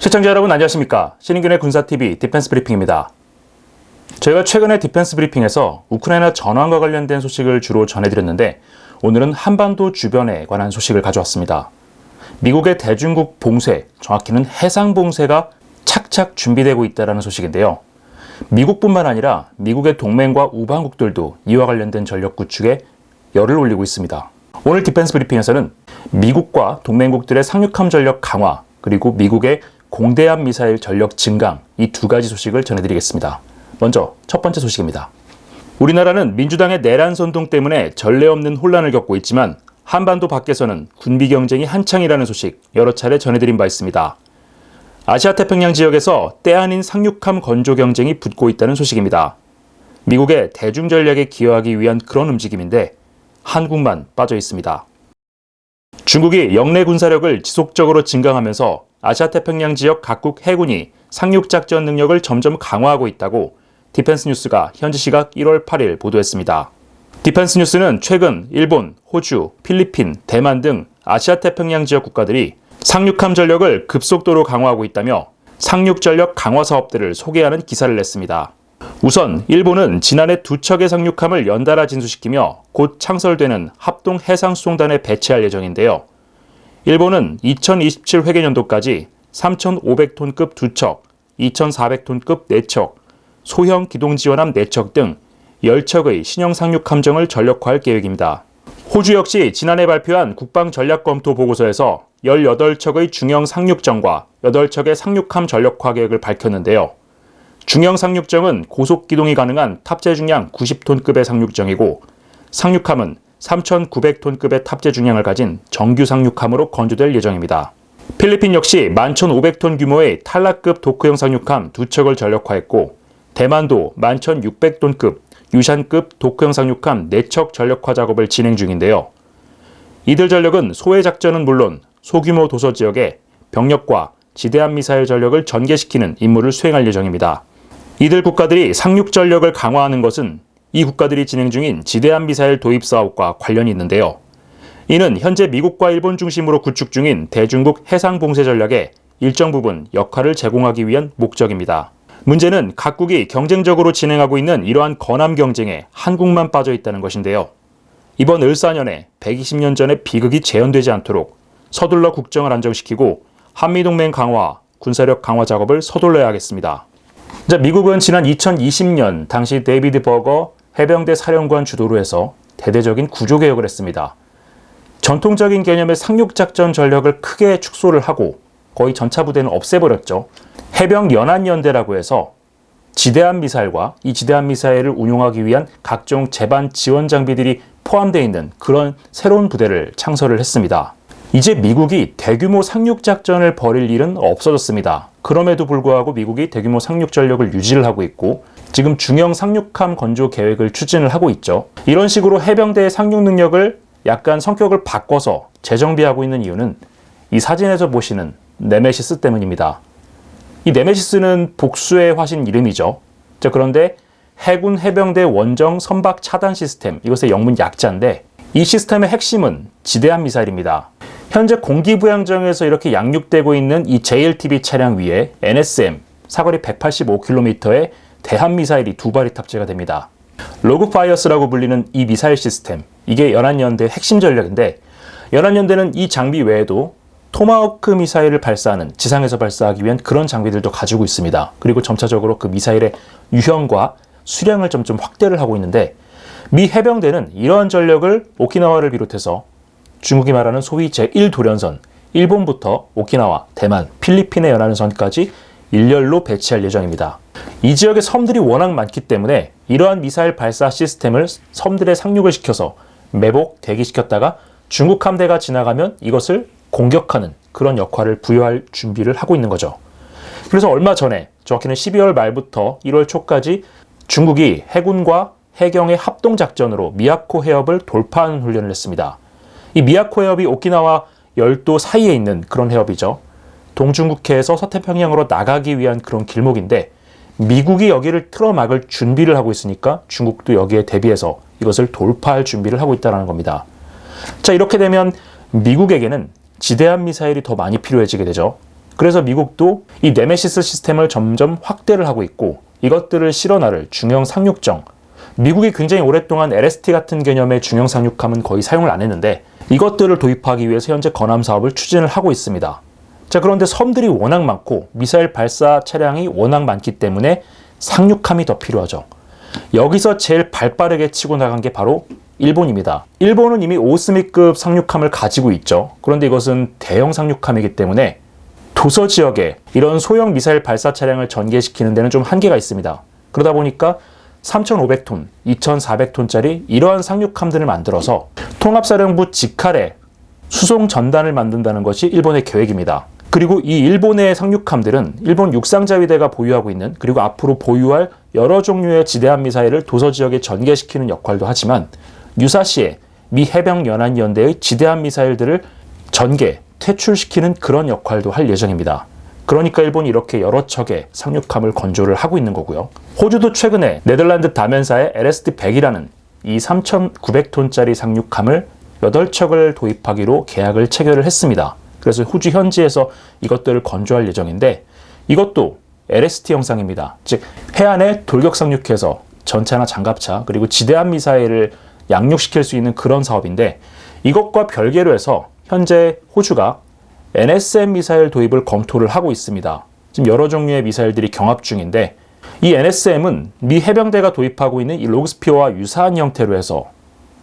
시청자 여러분 안녕하십니까? 신인균의 군사TV 디펜스 브리핑입니다. 저희가 최근에 디펜스 브리핑에서 우크라이나 전황과 관련된 소식을 주로 전해드렸는데 오늘은 한반도 주변에 관한 소식을 가져왔습니다. 미국의 대중국 봉쇄, 정확히는 해상 봉쇄가 착착 준비되고 있다는 소식인데요. 미국뿐만 아니라 미국의 동맹과 우방국들도 이와 관련된 전력 구축에 열을 올리고 있습니다. 오늘 디펜스 브리핑에서는 미국과 동맹국들의 상륙함 전력 강화, 그리고 미국의 공대함 미사일 전력 증강, 이 두 가지 소식을 전해드리겠습니다. 먼저 첫 번째 소식입니다. 우리나라는 민주당의 내란 선동 때문에 전례 없는 혼란을 겪고 있지만 한반도 밖에서는 군비 경쟁이 한창이라는 소식 여러 차례 전해드린 바 있습니다. 아시아 태평양 지역에서 때 아닌 상륙함 건조 경쟁이 붙고 있다는 소식입니다. 미국의 대중 전략에 기여하기 위한 그런 움직임인데 한국만 빠져 있습니다. 중국이 영내 군사력을 지속적으로 증강하면서 아시아 태평양 지역 각국 해군이 상륙작전 능력을 점점 강화하고 있다고 디펜스 뉴스가 현지 시각 1월 8일 보도했습니다. 디펜스 뉴스는 최근 일본, 호주, 필리핀, 대만 등 아시아 태평양 지역 국가들이 상륙함 전력을 급속도로 강화하고 있다며 상륙 전력 강화 사업들을 소개하는 기사를 냈습니다. 우선 일본은 지난해 두 척의 상륙함을 연달아 진수시키며 곧 창설되는 합동 해상수송단에 배치할 예정인데요. 일본은 2027 회계연도까지 3,500톤급 2척, 2,400톤급 4척, 소형 기동지원함 4척 등 10척의 신형 상륙함정을 전력화할 계획입니다. 호주 역시 지난해 발표한 국방전략검토 보고서에서 18척의 중형 상륙정과 8척의 상륙함 전력화 계획을 밝혔는데요. 중형 상륙정은 고속 기동이 가능한 탑재 중량 90톤급의 상륙정이고 상륙함은 3,900톤급의 탑재 중량을 가진 정규 상륙함으로 건조될 예정입니다. 필리핀 역시 11,500톤 규모의 탈라급 도크형 상륙함 2척을 전력화했고 대만도 11,600톤급 유샨급 도크형 상륙함 4척 전력화 작업을 진행 중인데요. 이들 전력은 소해 작전은 물론 소규모 도서 지역에 병력과 지대함 미사일 전력을 전개시키는 임무를 수행할 예정입니다. 이들 국가들이 상륙 전력을 강화하는 것은 이 국가들이 진행 중인 지대함 미사일 도입 사업과 관련이 있는데요. 이는 현재 미국과 일본 중심으로 구축 중인 대중국 해상 봉쇄 전략에 일정 부분 역할을 제공하기 위한 목적입니다. 문제는 각국이 경쟁적으로 진행하고 있는 이러한 건함 경쟁에 한국만 빠져 있다는 것인데요. 이번 을사년에 120년 전의 비극이 재현되지 않도록 서둘러 국정을 안정시키고 한미동맹 강화, 군사력 강화 작업을 서둘러야 하겠습니다. 미국은 지난 2020년 당시 데이비드 버거 해병대 사령관 주도로 해서 대대적인 구조개혁을 했습니다. 전통적인 개념의 상륙작전 전력을 크게 축소를 하고 거의 전차 부대는 없애버렸죠. 해병연안연대라고 해서 지대함 미사일과 이 지대함 미사일을 운용하기 위한 각종 제반 지원 장비들이 포함되어 있는 그런 새로운 부대를 창설을 했습니다. 이제 미국이 대규모 상륙작전을 벌일 일은 없어졌습니다. 그럼에도 불구하고 미국이 대규모 상륙 전력을 유지를 하고 있고 지금 중형 상륙함 건조 계획을 추진을 하고 있죠. 이런 식으로 해병대의 상륙 능력을 약간 성격을 바꿔서 재정비하고 있는 이유는 이 사진에서 보시는 네메시스 때문입니다. 이 네메시스는 복수의 화신 이름이죠. 그런데 해군 해병대 원정 선박 차단 시스템, 이것의 영문 약자인데 이 시스템의 핵심은 지대함 미사일입니다. 현재 공기부양정에서 이렇게 양육되고 있는 이 JLTV 차량 위에 NSM 사거리 185km의 대함미사일이 2발이 탑재가 됩니다. 로그파이어스라고 불리는 이 미사일 시스템, 이게 연안연대의 핵심 전력인데 연안연대는 이 장비 외에도 토마호크 미사일을 발사하는, 지상에서 발사하기 위한 그런 장비들도 가지고 있습니다. 그리고 점차적으로 그 미사일의 유형과 수량을 점점 확대를 하고 있는데 미 해병대는 이러한 전력을 오키나와를 비롯해서 중국이 말하는 소위 제1도련선, 일본부터 오키나와, 대만, 필리핀에 연하는 선까지 일렬로 배치할 예정입니다. 이 지역의 섬들이 워낙 많기 때문에 이러한 미사일 발사 시스템을 섬들에 상륙을 시켜서 매복 대기시켰다가 중국 함대가 지나가면 이것을 공격하는 그런 역할을 부여할 준비를 하고 있는 거죠. 그래서 얼마 전에, 정확히는 12월 말부터 1월 초까지 중국이 해군과 해경의 합동작전으로 미야코 해협을 돌파하는 훈련을 했습니다. 이 미야코 해협이 오키나와 열도 사이에 있는 그런 해협이죠. 동중국해에서 서태평양으로 나가기 위한 그런 길목인데 미국이 여기를 틀어막을 준비를 하고 있으니까 중국도 여기에 대비해서 이것을 돌파할 준비를 하고 있다는 겁니다. 자, 이렇게 되면 미국에게는 지대함 미사일이 더 많이 필요해지게 되죠. 그래서 미국도 이 네메시스 시스템을 점점 확대를 하고 있고 이것들을 실어 나를 중형 상륙정, 미국이 굉장히 오랫동안 LST 같은 개념의 중형 상륙함은 거의 사용을 안 했는데 이것들을 도입하기 위해서 현재 건함 사업을 추진을 하고 있습니다. 자, 그런데 섬들이 워낙 많고 미사일 발사 차량이 워낙 많기 때문에 상륙함이 더 필요하죠. 여기서 제일 발빠르게 치고 나간 게 바로 일본입니다. 일본은 이미 오스미급 상륙함을 가지고 있죠. 그런데 이것은 대형 상륙함이기 때문에 도서 지역에 이런 소형 미사일 발사 차량을 전개시키는 데는 좀 한계가 있습니다. 그러다 보니까 3,500톤, 2,400톤짜리 이러한 상륙함들을 만들어서 통합사령부 직할에 수송 전단을 만든다는 것이 일본의 계획입니다. 그리고 이 일본의 상륙함들은 일본 육상자위대가 보유하고 있는 그리고 앞으로 보유할 여러 종류의 지대함 미사일을 도서 지역에 전개시키는 역할도 하지만 유사시에 미 해병연안연대의 지대함 미사일들을 전개, 퇴출시키는 그런 역할도 할 예정입니다. 그러니까 일본이 이렇게 여러 척의 상륙함을 건조를 하고 있는 거고요. 호주도 최근에 네덜란드 다멘사의 LST-100이라는 이 3,900톤짜리 상륙함을 8척을 도입하기로 계약을 체결을 했습니다. 그래서 호주 현지에서 이것들을 건조할 예정인데 이것도 LST 형상입니다. 즉 해안에 돌격 상륙해서 전차나 장갑차 그리고 지대함 미사일을 양육시킬 수 있는 그런 사업인데 이것과 별개로 해서 현재 호주가 NSM 미사일 도입을 검토를 하고 있습니다. 지금 여러 종류의 미사일들이 경합 중인데 이 NSM은 미 해병대가 도입하고 있는 이 로그스피어와 유사한 형태로 해서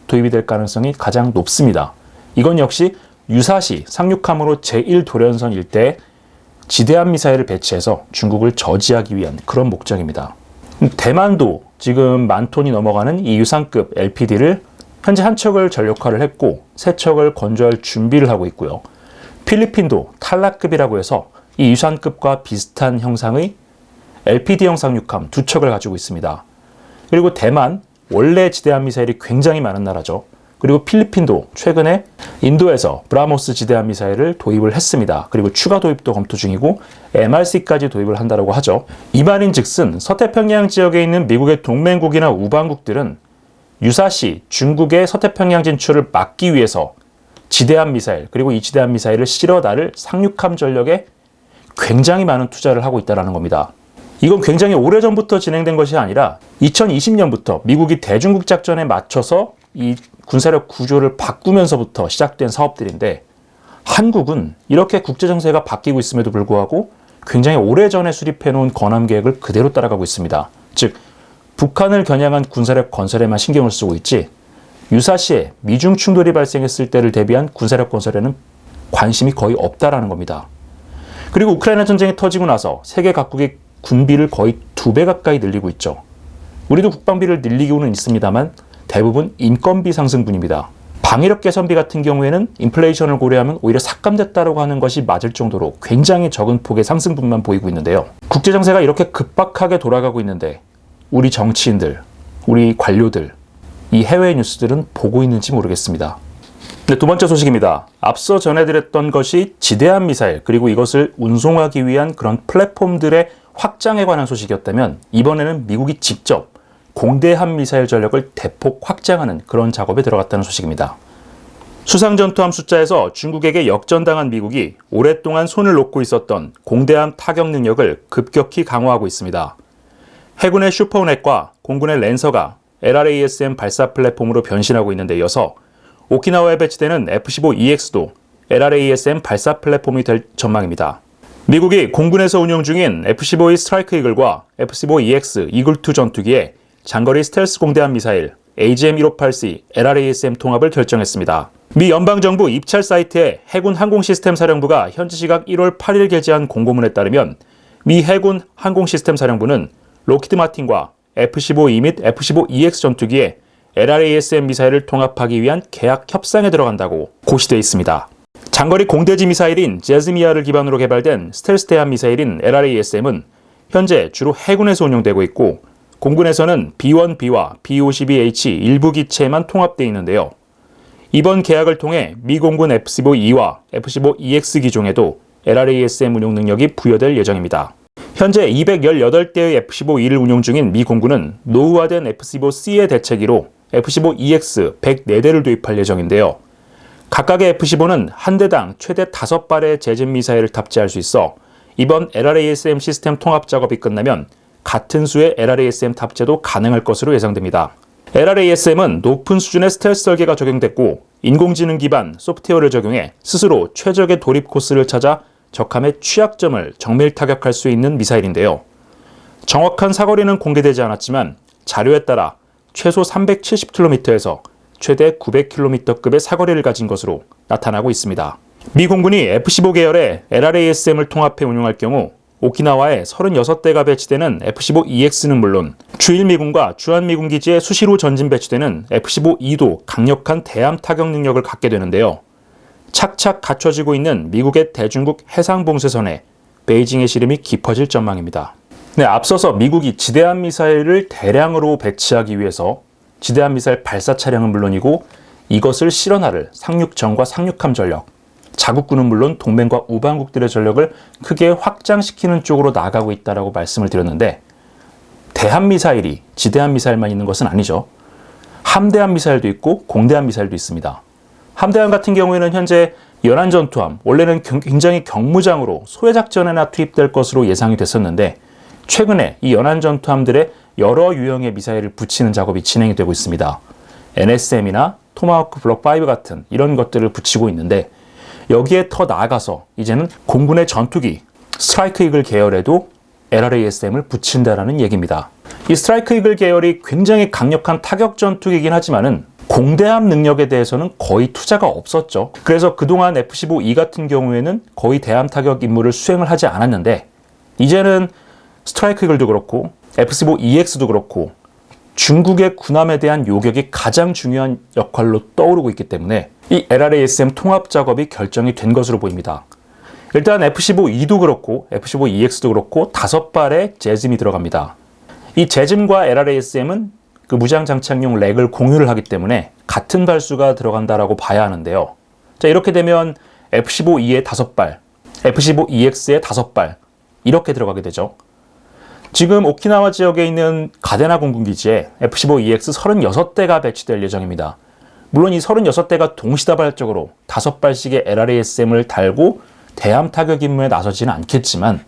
도입이 될 가능성이 가장 높습니다. 이건 역시 유사시 상륙함으로 제1도련선 일대에 지대함 미사일을 배치해서 중국을 저지하기 위한 그런 목적입니다. 대만도 지금 10,000톤이 넘어가는 이 유상급 LPD를 현재 한 척을 전력화를 했고 3척을 건조할 준비를 하고 있고요. 필리핀도 탈라급이라고 해서 이 유상급과 비슷한 형상의 LPD형 상륙함 2척을 가지고 있습니다. 그리고 대만, 원래 지대함 미사일이 굉장히 많은 나라죠. 그리고 필리핀도 최근에 인도에서 브라모스 지대함 미사일을 도입을 했습니다. 그리고 추가 도입도 검토 중이고 MRC까지 도입을 한다고 하죠. 이 말인즉슨 서태평양 지역에 있는 미국의 동맹국이나 우방국들은 유사시 중국의 서태평양 진출을 막기 위해서 지대함 미사일 그리고 이 지대함 미사일을 실어 나를 상륙함 전력에 굉장히 많은 투자를 하고 있다는 겁니다. 이건 굉장히 오래전부터 진행된 것이 아니라 2020년부터 미국이 대중국 작전에 맞춰서 이 군사력 구조를 바꾸면서부터 시작된 사업들인데 한국은 이렇게 국제정세가 바뀌고 있음에도 불구하고 굉장히 오래전에 수립해놓은 건함 계획을 그대로 따라가고 있습니다. 즉 북한을 겨냥한 군사력 건설에만 신경을 쓰고 있지 유사시에 미중 충돌이 발생했을 때를 대비한 군사력 건설에는 관심이 거의 없다라는 겁니다. 그리고 우크라이나 전쟁이 터지고 나서 세계 각국의 군비를 거의 2배 가까이 늘리고 있죠. 우리도 국방비를 늘리고는 있습니다만 대부분 인건비 상승분입니다. 방위력 개선비 같은 경우에는 인플레이션을 고려하면 오히려 삭감됐다고 하는 것이 맞을 정도로 굉장히 적은 폭의 상승분만 보이고 있는데요. 국제정세가 이렇게 급박하게 돌아가고 있는데 우리 정치인들, 우리 관료들, 이 해외 뉴스들은 보고 있는지 모르겠습니다. 네, 두 번째 소식입니다. 앞서 전해드렸던 것이 지대함 미사일 그리고 이것을 운송하기 위한 그런 플랫폼들의 확장에 관한 소식이었다면 이번에는 미국이 직접 공대함 미사일 전력을 대폭 확장하는 그런 작업에 들어갔다는 소식입니다. 수상전투함 숫자에서 중국에게 역전당한 미국이 오랫동안 손을 놓고 있었던 공대함 타격 능력을 급격히 강화하고 있습니다. 해군의 슈퍼호넷과 공군의 랜서가 LRASM 발사 플랫폼으로 변신하고 있는 데 이어서 오키나와에 배치되는 F-15EX도 LRASM 발사 플랫폼이 될 전망입니다. 미국이 공군에서 운용 중인 F-15E 스트라이크 이글과 F-15EX 이글2 전투기에 장거리 스텔스 공대함 미사일 AGM-158C LRASM 통합을 결정했습니다. 미 연방정부 입찰 사이트의 해군 항공시스템 사령부가 현지 시각 1월 8일 게재한 공고문에 따르면 미 해군 항공시스템 사령부는 록히드 마틴과 F-15E 및 F-15EX 전투기에 LRASM 미사일을 통합하기 위한 계약 협상에 들어간다고 고시되어 있습니다. 장거리 공대지 미사일인 제즈미아를 기반으로 개발된 스텔스 대함 미사일인 LRASM은 현재 주로 해군에서 운용되고 있고 공군에서는 B-1B와 B-52H 일부 기체에만 통합되어 있는데요. 이번 계약을 통해 미 공군 F-15E와 F-15EX 기종에도 LRASM 운용 능력이 부여될 예정입니다. 현재 218대의 F-15E를 운용 중인 미 공군은 노후화된 F-15C의 대체기로 F-15EX 104대를 도입할 예정인데요. 각각의 F-15는 한 대당 최대 5발의 제진 미사일을 탑재할 수 있어 이번 LRASM 시스템 통합 작업이 끝나면 같은 수의 LRASM 탑재도 가능할 것으로 예상됩니다. LRASM은 높은 수준의 스텔스 설계가 적용됐고 인공지능 기반 소프트웨어를 적용해 스스로 최적의 도립 코스를 찾아 적함의 취약점을 정밀 타격할 수 있는 미사일인데요. 정확한 사거리는 공개되지 않았지만 자료에 따라 최소 370km에서 최대 900km급의 사거리를 가진 것으로 나타나고 있습니다. 미 공군이 F-15 계열의 LRASM을 통합해 운용할 경우 오키나와에 36대가 배치되는 F-15EX는 물론 주일 미군과 주한 미군 기지에 수시로 전진 배치되는 F-15E도 강력한 대함 타격 능력을 갖게 되는데요. 착착 갖춰지고 있는 미국의 대중국 해상봉쇄선에 베이징의 시름이 깊어질 전망입니다. 네, 앞서서 미국이 지대함 미사일을 대량으로 배치하기 위해서 지대함 미사일 발사 차량은 물론이고 이것을 실어 나를 상륙전과 상륙함 전력, 자국군은 물론 동맹과 우방국들의 전력을 크게 확장시키는 쪽으로 나아가고 있다고 말씀을 드렸는데 대함 미사일이 지대함 미사일만 있는 것은 아니죠. 함대함 미사일도 있고 공대함 미사일도 있습니다. 함대함 같은 경우에는 현재 연안전투함, 원래는 굉장히 경무장으로 소해작전에나 투입될 것으로 예상이 됐었는데 최근에 이 연안전투함들의 여러 유형의 미사일을 붙이는 작업이 진행이 되고 있습니다. NSM이나 토마호크 블록 5 같은 이런 것들을 붙이고 있는데 여기에 더 나아가서 이제는 공군의 전투기 스트라이크 이글 계열에도 LRASM을 붙인다라는 얘기입니다. 이 스트라이크 이글 계열이 굉장히 강력한 타격 전투기이긴 하지만은 공대함 능력에 대해서는 거의 투자가 없었죠. 그래서 그동안 F-15E 같은 경우에는 거의 대함 타격 임무를 수행을 하지 않았는데 이제는 스트라이크 이글도 그렇고 F-15EX도 그렇고 중국의 군함에 대한 요격이 가장 중요한 역할로 떠오르고 있기 때문에 이 LRASM 통합 작업이 결정이 된 것으로 보입니다. 일단 F-15E도 그렇고 F-15EX도 그렇고 5발의 제즘이 들어갑니다. 이 제즘과 LRASM은 그 무장 장착용 렉을 공유를 하기 때문에 같은 발수가 들어간다라고 봐야 하는데요. 자, 이렇게 되면 F-15E의 5발, F-15EX의 5발 이렇게 들어가게 되죠. 지금 오키나와 지역에 있는 가데나 공군기지에 F-15EX 36대가 배치될 예정입니다. 물론 이 36대가 동시다발적으로 5발씩의 LRASM을 달고 대함 타격 임무에 나서지는 않겠지만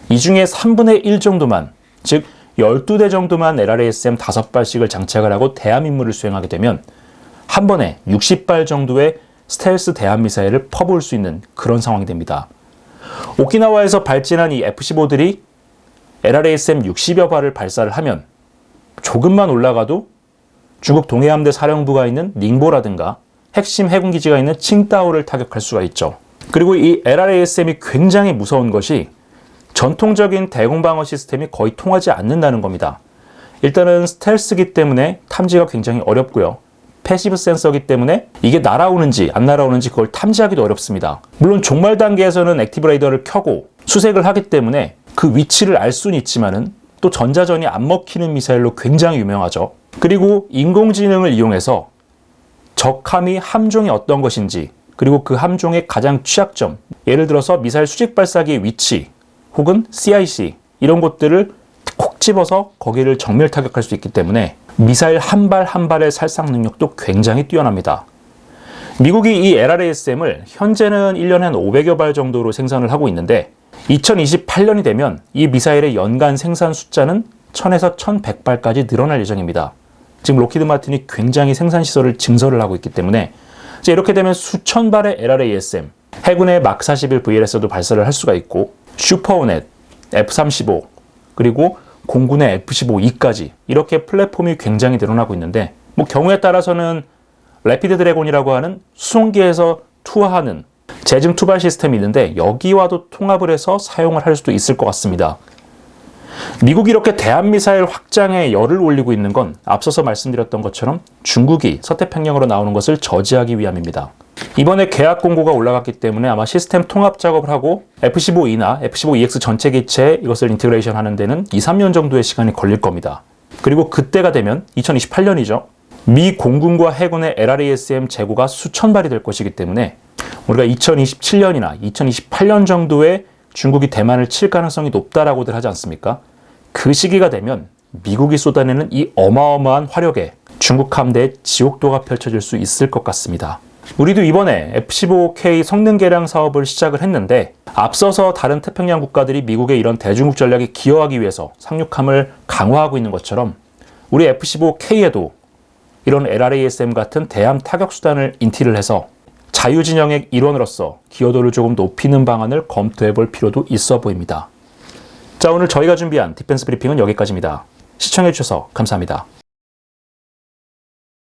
이 중에 3분의 1 정도만, 즉 12대 정도만 LRASM 5발씩을 장착을 하고 대함 임무를 수행하게 되면 한 번에 60발 정도의 스텔스 대함 미사일을 퍼부을 수 있는 그런 상황이 됩니다. 오키나와에서 발진한 이 F-15들이 LRASM 60여 발을 발사를 하면 조금만 올라가도 중국 동해함대 사령부가 있는 닝보라든가 핵심 해군기지가 있는 칭다오를 타격할 수가 있죠. 그리고 이 LRASM이 굉장히 무서운 것이 전통적인 대공방어 시스템이 거의 통하지 않는다는 겁니다. 일단은 스텔스기 때문에 탐지가 굉장히 어렵고요. 패시브 센서기 때문에 이게 날아오는지 안 날아오는지 그걸 탐지하기도 어렵습니다. 물론 종말 단계에서는 액티브 레이더를 켜고 수색을 하기 때문에 그 위치를 알 수는 있지만은 또 전자전이 안 먹히는 미사일로 굉장히 유명하죠. 그리고 인공지능을 이용해서 적함이 함종이 어떤 것인지 그리고 그 함종의 가장 취약점, 예를 들어서 미사일 수직 발사기의 위치 혹은 CIC 이런 것들을 콕 집어서 거기를 정밀 타격할 수 있기 때문에 미사일 한 발 한 발의 살상 능력도 굉장히 뛰어납니다. 미국이 이 LRASM을 현재는 1년에 한 500여 발 정도로 생산을 하고 있는데 2028년이 되면 이 미사일의 연간 생산 숫자는 1000에서 1100발까지 늘어날 예정입니다. 지금 로키드 마틴이 굉장히 생산 시설을 증설을 하고 있기 때문에 이렇게 되면 수천 발의 LRASM, 해군의 막41VLS도 발사를 할 수가 있고 슈퍼호넷, F-35, 그리고 공군의 F-15E까지 이렇게 플랫폼이 굉장히 늘어나고 있는데 경우에 따라서는 래피드 드래곤이라고 하는 수송기에서 투하하는 제즘 투발 시스템이 있는데 여기와도 통합을 해서 사용을 할 수도 있을 것 같습니다. 미국이 이렇게 대한미사일 확장에 열을 올리고 있는 건 앞서서 말씀드렸던 것처럼 중국이 서태평양으로 나오는 것을 저지하기 위함입니다. 이번에 계약 공고가 올라갔기 때문에 아마 시스템 통합 작업을 하고 F-15E나 F-15EX 전체 기체에 이것을 인티그레이션 하는 데는 2-3년 정도의 시간이 걸릴 겁니다. 그리고 그때가 되면 2028년이죠. 미 공군과 해군의 LRASM 재고가 수천 발이 될 것이기 때문에 우리가 2027년이나 2028년 정도에 중국이 대만을 칠 가능성이 높다라고들 하지 않습니까? 그 시기가 되면 미국이 쏟아내는 이 어마어마한 화력에 중국 함대의 지옥도가 펼쳐질 수 있을 것 같습니다. 우리도 이번에 F-15K 성능 개량 사업을 시작을 했는데 앞서서 다른 태평양 국가들이 미국의 이런 대중국 전략에 기여하기 위해서 상륙함을 강화하고 있는 것처럼 우리 F-15K에도 이런 LRASM 같은 대함 타격 수단을 인티를 해서 자유진영의 일원으로서 기여도를 조금 높이는 방안을 검토해 볼 필요도 있어 보입니다. 자, 오늘 저희가 준비한 디펜스 브리핑은 여기까지입니다. 시청해 주셔서 감사합니다.